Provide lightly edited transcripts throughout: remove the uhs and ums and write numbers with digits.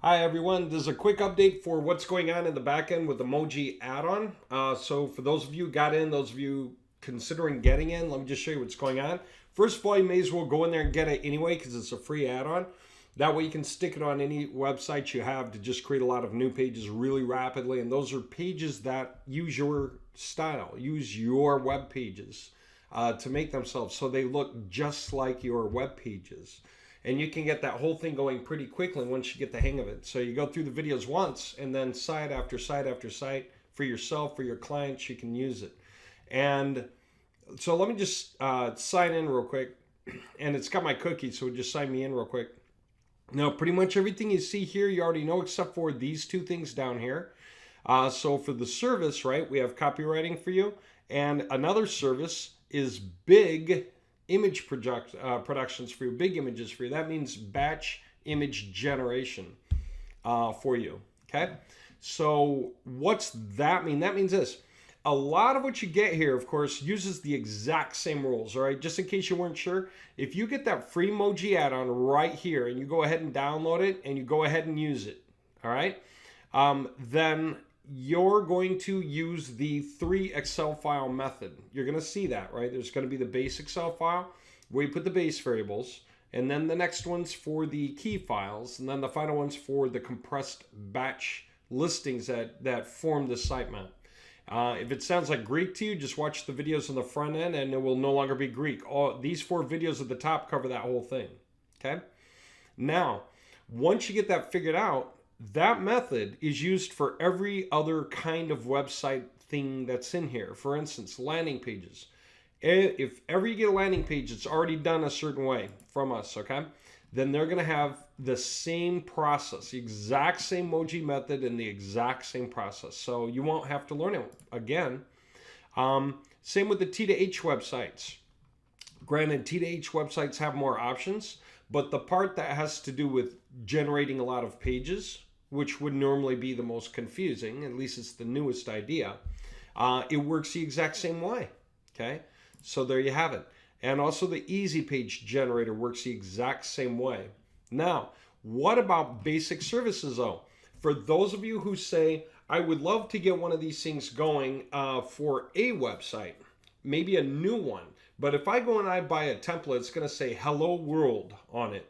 Hi everyone, this is a quick update for what's going on in the back end with Emoji add-on. So for those of you who got in, those of you considering getting in, let me just show you what's going on. First of all, you may as well go in there and get it anyway because it's a free add-on. That way you can stick it on any website you have to just create a lot of new pages really rapidly. And those are pages that use your style, use your web pages to make themselves so they look just like your web pages. And you can get that whole thing going pretty quickly once you get the hang of it. So you go through the videos once and then site after site after site for yourself, for your clients, you can use it. And so let me just sign in real quick. And it's got my cookie, so just sign me in real quick. Now, pretty much everything you see here, you already know except for these two things down here. So for the service, right, we have copywriting for you. And another service is big image productions for you, big images for you. That means batch image generation for you. Okay. So what's that mean? That means this. A lot of what you get here, of course, uses the exact same rules. All right. Just in case you weren't sure, if you get that free Emoji add-on right here and you go ahead and download it and you go ahead and use it, all right, then you're going to use the 3 Excel file method. You're going to see that, right? There's going to be the base Excel file where you put the base variables, and then the next one's for the key files, and then the final one's for the compressed batch listings that form the sitemap. If it sounds like Greek to you, just watch the videos on the front end and it will no longer be Greek. These 4 videos at the top cover that whole thing, okay? Now, once you get that figured out, that method is used for every other kind of website thing that's in here. For instance, landing pages. If ever you get a landing page that's already done a certain way from us, okay, then they're going to have the same process, the exact same Emoji method and the exact same process. So you won't have to learn it again. Same with the T2H websites. Granted, T2H websites have more options, but the part that has to do with generating a lot of pages, which would normally be the most confusing, at least it's the newest idea, it works the exact same way, okay? So there you have it. And also the Easy Page Generator works the exact same way. Now, what about basic services though? For those of you who say, I would love to get one of these things going for a website, maybe a new one, but if I go and I buy a template, it's going to say hello world on it.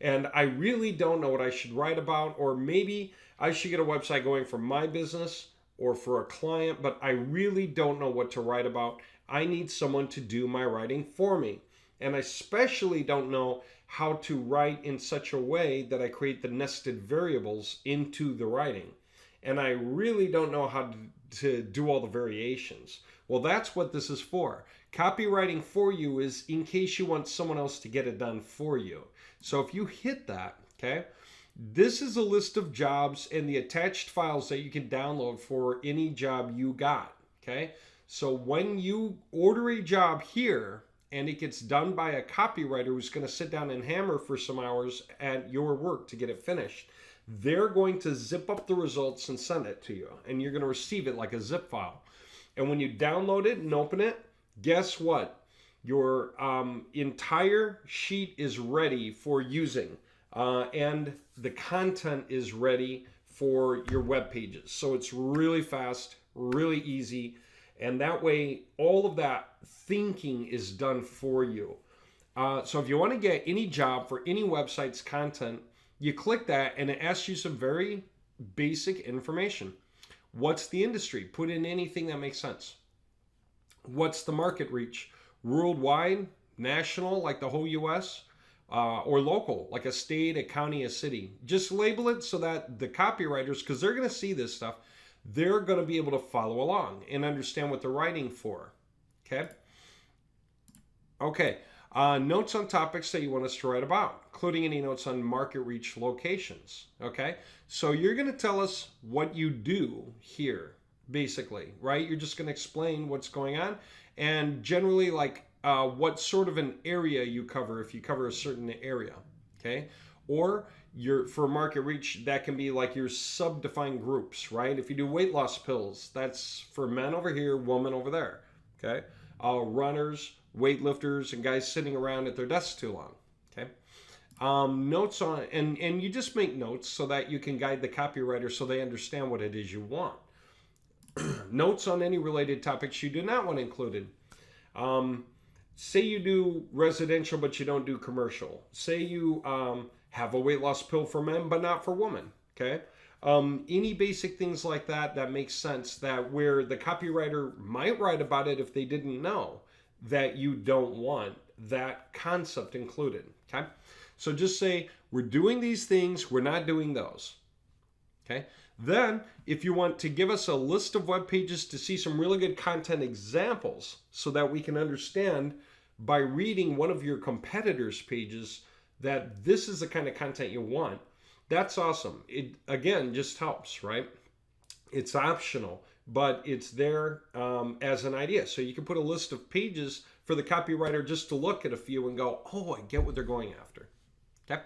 And I really don't know what I should write about, or maybe I should get a website going for my business or for a client, but I really don't know what to write about. I need someone to do my writing for me. And I especially don't know how to write in such a way that I create the nested variables into the writing. And I really don't know how to do all the variations. Well, that's what this is for. Copywriting for you is in case you want someone else to get it done for you. So if you hit that, okay, this is a list of jobs and the attached files that you can download for any job you got, okay? So when you order a job here and it gets done by a copywriter who's going to sit down and hammer for some hours at your work to get it finished, they're going to zip up the results and send it to you. And you're going to receive it like a zip file. And when you download it and open it, guess what? Your entire sheet is ready for using. And the content is ready for your web pages. So it's really fast, really easy. And that way, all of that thinking is done for you. So if you want to get any job for any website's content, you click that and it asks you some very basic information. What's the industry? Put in anything that makes sense. What's the market reach? Worldwide, national, like the whole US, or local, like a state, a county, a city. Just label it so that the copywriters, because they're going to see this stuff, they're going to be able to follow along and understand what they're writing for. Okay? Okay. Notes on topics that you want us to write about, including any notes on market reach locations. Okay? So you're going to tell us what you do here, basically, right? You're just going to explain what's going on and generally like what sort of an area you cover if you cover a certain area. Okay? Or for market reach, that can be like your sub-defined groups, right? If you do weight loss pills, that's for men over here, women over there, okay? Runners, weightlifters, and guys sitting around at their desks too long, okay? Notes on, and you just make notes so that you can guide the copywriter so they understand what it is you want. Notes on any related topics you do not want included. Say you do residential, but you don't do commercial. Say you have a weight loss pill for men, but not for women. Okay. Any basic things like that that makes sense, that where the copywriter might write about it if they didn't know that you don't want that concept included. Okay. So just say, we're doing these things, we're not doing those. Okay. Then, if you want to give us a list of web pages to see some really good content examples so that we can understand by reading one of your competitors' pages that this is the kind of content you want, that's awesome. It, again, just helps, right? It's optional, but it's there as an idea. So you can put a list of pages for the copywriter just to look at a few and go, oh, I get what they're going after. Okay.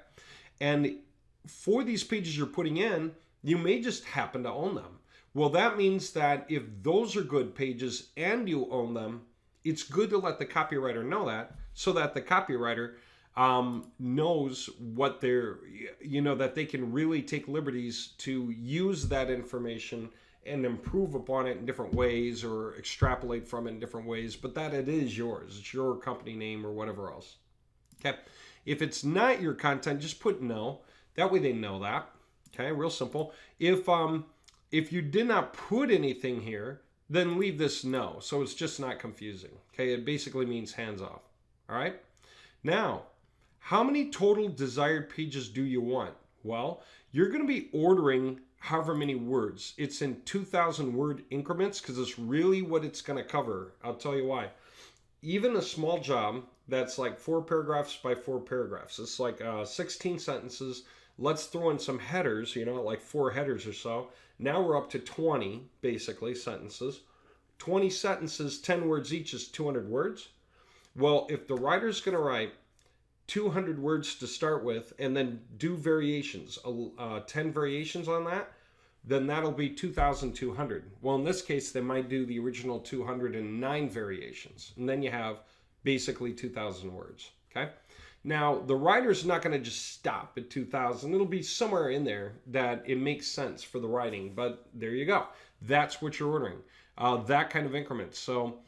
And for these pages you're putting in, you may just happen to own them. Well, that means that if those are good pages and you own them, it's good to let the copywriter know that, so that the copywriter knows what they're, that they can really take liberties to use that information and improve upon it in different ways or extrapolate from it in different ways, but that it is yours. It's your company name or whatever else. Okay. If it's not your content, just put no. That way they know that. Okay, real simple. If you did not put anything here, then leave this no. So it's just not confusing. Okay, it basically means hands off. All right. Now, how many total desired pages do you want? Well, you're going to be ordering however many words. It's in 2,000 word increments because it's really what it's going to cover. I'll tell you why. Even a small job that's like 4 paragraphs by 4 paragraphs. It's like 16 sentences. Let's throw in some headers, like 4 headers or so. Now we're up to 20, basically, sentences. 20 sentences, 10 words each is 200 words. Well, if the writer's going to write 200 words to start with and then do variations, 10 variations on that, then that'll be 2,200. Well, in this case, they might do the original 209 variations. And then you have basically 2,000 words, okay? Now, the writer's not going to just stop at 2,000. It'll be somewhere in there that it makes sense for the writing. But there you go. That's what you're ordering, that kind of increment. So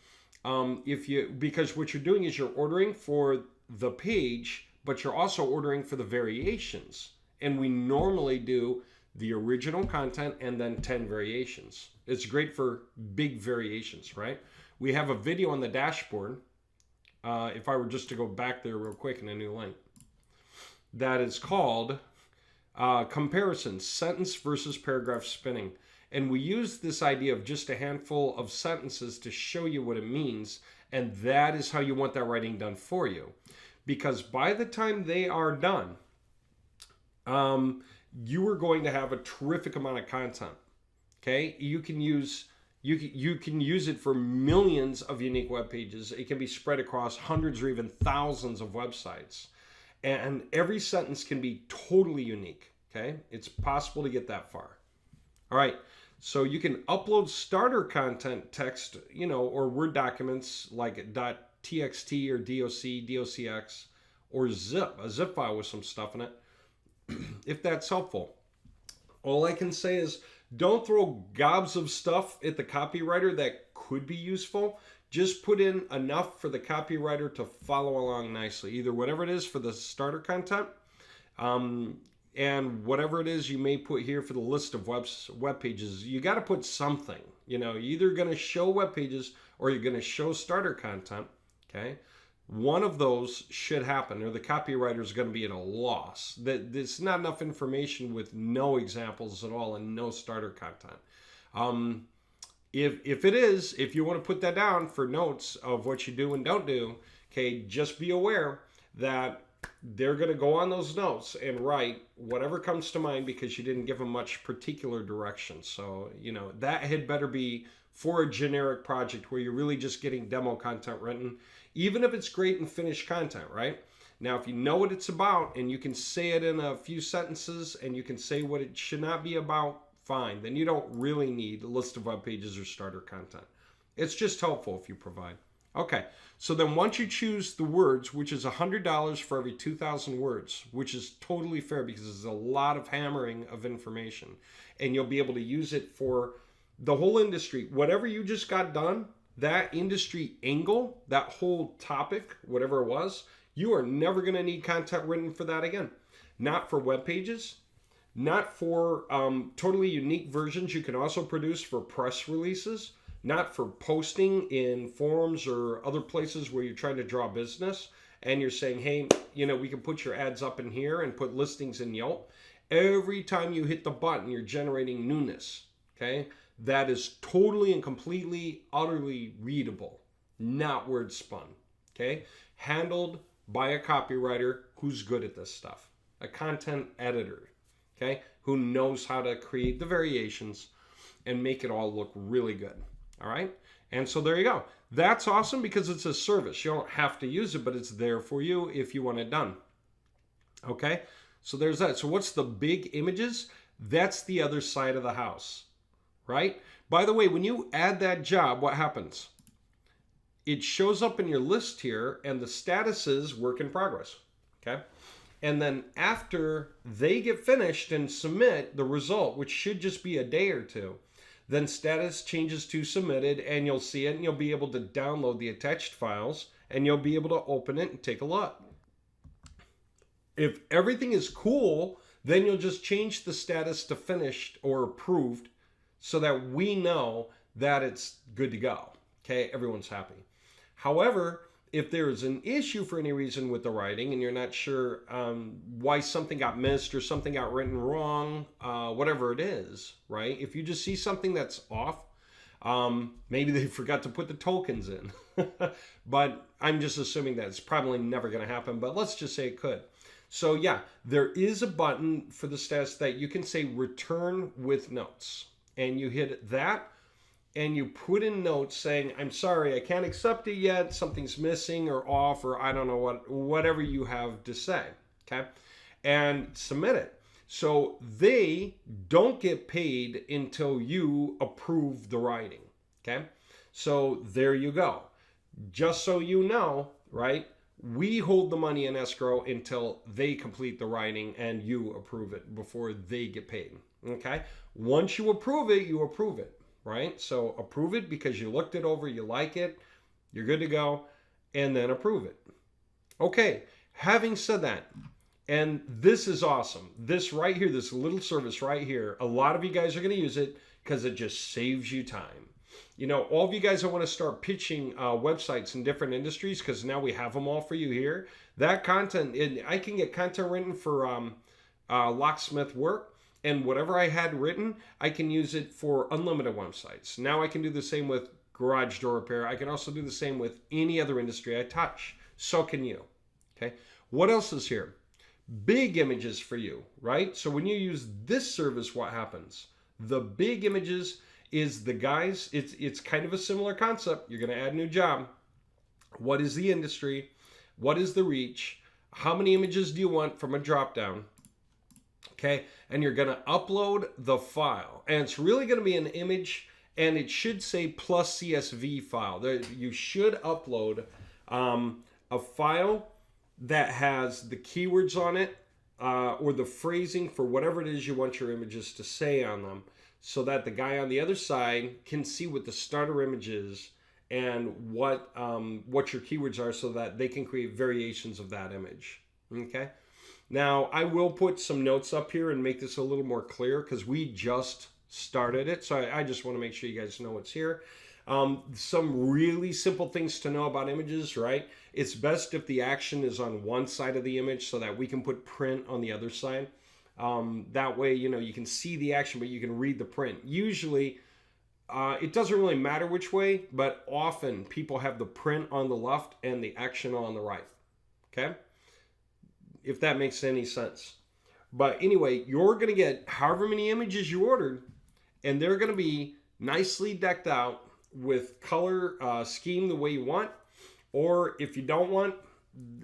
because what you're doing is you're ordering for the page, but you're also ordering for the variations. And we normally do the original content and then 10 variations. It's great for big variations, right? We have a video on the dashboard. If I were just to go back there real quick in a new link, that is called Comparisons, Sentence versus Paragraph Spinning. And we use this idea of just a handful of sentences to show you what it means. And that is how you want that writing done for you. Because by the time they are done, you are going to have a terrific amount of content. Okay? You can use it for millions of unique web pages. It can be spread across hundreds or even thousands of websites. And every sentence can be totally unique. Okay? It's possible to get that far. All right. So you can upload starter content text, or Word documents like .txt or doc, docx, or zip, a zip file with some stuff in it, if that's helpful. All I can say is don't throw gobs of stuff at the copywriter that could be useful. Just put in enough for the copywriter to follow along nicely, either whatever it is for the starter content, and whatever it is you may put here for the list of web pages. You got to put something. You're either going to show web pages or you're going to show starter content. Okay, one of those should happen, or the copywriter is going to be at a loss. There's not enough information with no examples at all and no starter content. If you want to put that down for notes of what you do and don't do, okay, just be aware that they're going to go on those notes and write whatever comes to mind because you didn't give them much particular direction. So, that had better be for a generic project where you're really just getting demo content written, even if it's great and finished content, right? Now, if you know what it's about and you can say it in a few sentences and you can say what it should not be about, fine. Then you don't really need a list of web pages or starter content. It's just helpful if you provide. Okay. So then once you choose the words, which is $100 for every 2,000 words, which is totally fair because there's a lot of hammering of information, and you'll be able to use it for the whole industry. Whatever you just got done, that industry angle, that whole topic, whatever it was, you are never going to need content written for that again. Not for web pages, not for totally unique versions you can also produce for press releases, not for posting in forums or other places where you're trying to draw business and you're saying, hey, we can put your ads up in here and put listings in Yelp. Every time you hit the button, you're generating newness, okay? That is totally and completely, utterly readable, not word spun, okay? Handled by a copywriter who's good at this stuff, a content editor, okay, who knows how to create the variations and make it all look really good. All right. And so there you go. That's awesome because it's a service. You don't have to use it, but it's there for you if you want it done. Okay. So there's that. So what's the big images? That's the other side of the house, right? By the way, when you add that job, what happens? It shows up in your list here and the status is work in progress. Okay. And then after they get finished and submit the result, which should just be a day or two, then status changes to submitted and you'll see it and you'll be able to download the attached files and you'll be able to open it and take a look. If everything is cool, then you'll just change the status to finished or approved so that we know that it's good to go. Okay, everyone's happy. However, if there's an issue for any reason with the writing and you're not sure why something got missed or something got written wrong, whatever it is, right? If you just see something that's off, maybe they forgot to put the tokens in. But I'm just assuming that it's probably never going to happen, but let's just say it could. So yeah, there is a button for the status that you can say return with notes. And you hit that. And you put in notes saying, I'm sorry, I can't accept it yet. Something's missing or off or I don't know whatever you have to say. Okay. And submit it. So they don't get paid until you approve the writing. Okay. So there you go. Just so you know, right? We hold the money in escrow until they complete the writing and you approve it before they get paid. Okay. Once you approve it, you approve it. Right? So approve it because you looked it over, you like it, you're good to go, and then approve it. Okay, having said that, and this is awesome. This right here, this little service right here, a lot of you guys are going to use it because it just saves you time. All of you guys that want to start pitching websites in different industries, because now we have them all for you here. That content, I can get content written for locksmith work. And whatever I had written, I can use it for unlimited websites. Now I can do the same with garage door repair. I can also do the same with any other industry I touch. So can you. Okay. What else is here? Big images for you, right? So when you use this service, what happens? The big images is the guys. It's kind of a similar concept. You're going to add a new job. What is the industry? What is the reach? How many images do you want from a drop down? Okay, and you're going to upload the file. And it's really going to be an image, and it should say plus CSV file. You should upload a file that has the keywords on it or the phrasing for whatever it is you want your images to say on them so that the guy on the other side can see what the starter image is and what your keywords are so that they can create variations of that image. Okay. Now, I will put some notes up here and make this a little more clear because we just started it. So I just want to make sure you guys know what's here. Some really simple things to know about images, right? It's best if the action is on one side of the image so that we can put print on the other side. That way, you can see the action, but you can read the print. Usually, it doesn't really matter which way, but often people have the print on the left and the action on the right. Okay? If that makes any sense. But anyway, you're going to get however many images you ordered, and they're going to be nicely decked out with color scheme the way you want. Or if you don't want,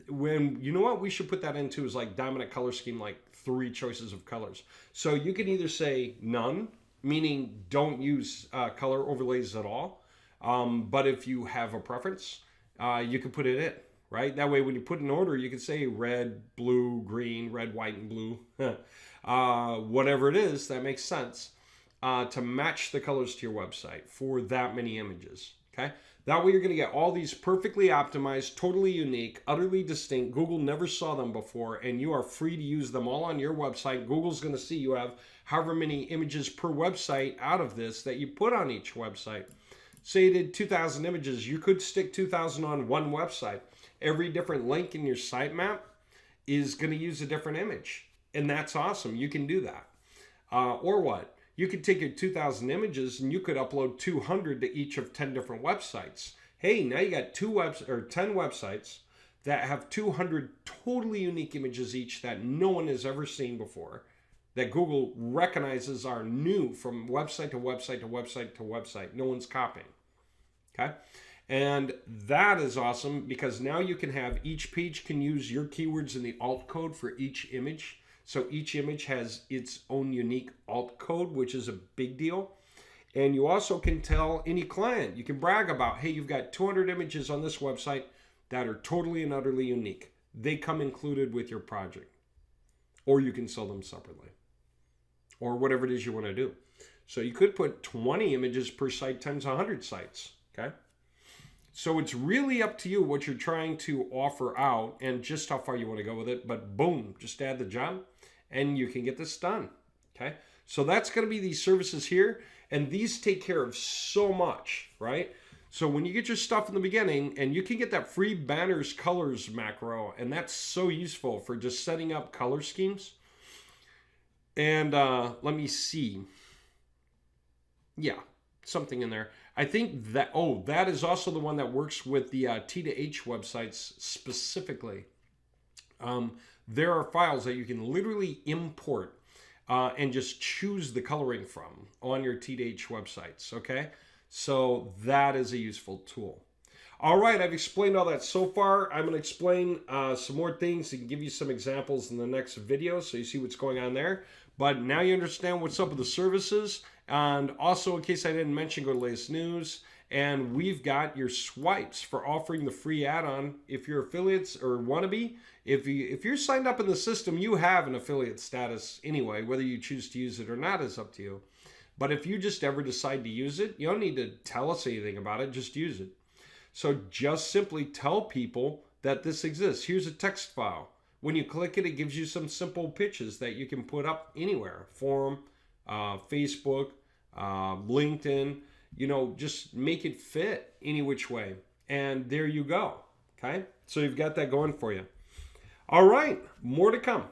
you know what we should put that into is like dominant color scheme, like 3 choices of colors. So you can either say none, meaning don't use color overlays at all. But if you have a preference, you can put it in, right? That way, when you put an order, you can say red, blue, green, red, white, and blue, whatever it is that makes sense, to match the colors to your website for that many images. Okay, that way you're going to get all these perfectly optimized, totally unique, utterly distinct. Google never saw them before, and you are free to use them all on your website. Google's going to see you have however many images per website out of this that you put on each website. Say you did 2,000 images, you could stick 2,000 on one website. Every different link in your sitemap is going to use a different image, and that's awesome. You can do that. Or what? You could take your 2,000 images and you could upload 200 to each of 10 different websites. Hey, now you got 10 websites that have 200 totally unique images each that no one has ever seen before, that Google recognizes are new from website to website to website to website. No one's copying. Okay? And that is awesome because now you can have each page can use your keywords in the alt code for each image. So each image has its own unique alt code, which is a big deal. And you also can tell any client, you can brag about, hey, you've got 200 images on this website that are totally and utterly unique. They come included with your project. Or you can sell them separately. Or whatever it is you want to do. So you could put 20 images per site times 100 sites. Okay? So it's really up to you what you're trying to offer out and just how far you want to go with it. But boom, just add the job and you can get this done. Okay. So that's going to be these services here. And these take care of so much, right? So when you get your stuff in the beginning, and you can get that free banners colors macro, and that's so useful for just setting up color schemes. And let me see. Yeah, something in there. I think that, that is also the one that works with the T2H websites specifically. There are files that you can literally import and just choose the coloring from on your T2H websites, okay? So that is a useful tool. All right, I've explained all that so far. I'm going to explain some more things and give you some examples in the next video so you see what's going on there. But now you understand what's up with the services. And also, in case I didn't mention, go to Latest News. And we've got your swipes for offering the free add-on. If you're affiliates or want to be, if you're signed up in the system, you have an affiliate status anyway. Whether you choose to use it or not is up to you. But if you just ever decide to use it, you don't need to tell us anything about it. Just use it. So just simply tell people that this exists. Here's a text file. When you click it, it gives you some simple pitches that you can put up anywhere. Forum, Facebook, LinkedIn, just make it fit any which way. And there you go. Okay. So you've got that going for you. All right. More to come.